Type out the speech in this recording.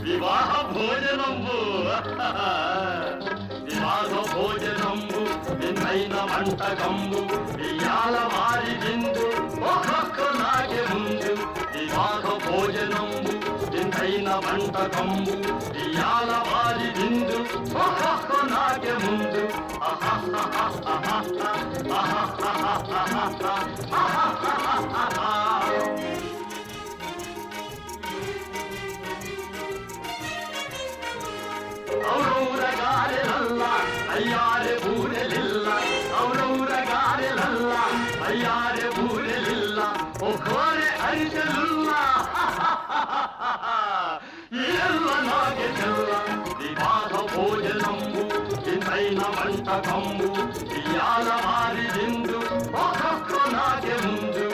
వివాహ భోజనంబు వివాహ భోజనంబు విన్నైన వంటకంబు ఇయాల వారి విందు ఒక్కొక్క నాగే ముందు వివాహ భోజనంబు విన్నైన వంటకంబు ఇయాల వారి విందు ఒక్కొక్క నాగే ముందు ఔరౌరగారెలల్ల అయ్యారె బూరెలిల్ల ఔరౌరగారెలల్ల అయ్యారె బూరెలిల్ల ఒక్కోరె అరిసెలుల్ల ಎಲ್ಲ ನಾಗೆ ಚೆಲ್ಲ ವಿವಾಹ ಭೋಜನಂಬು ಇಂದೈನ వంటకంబు ఇయాల వారి విందు ఒక్కొక్క నాగే ముందు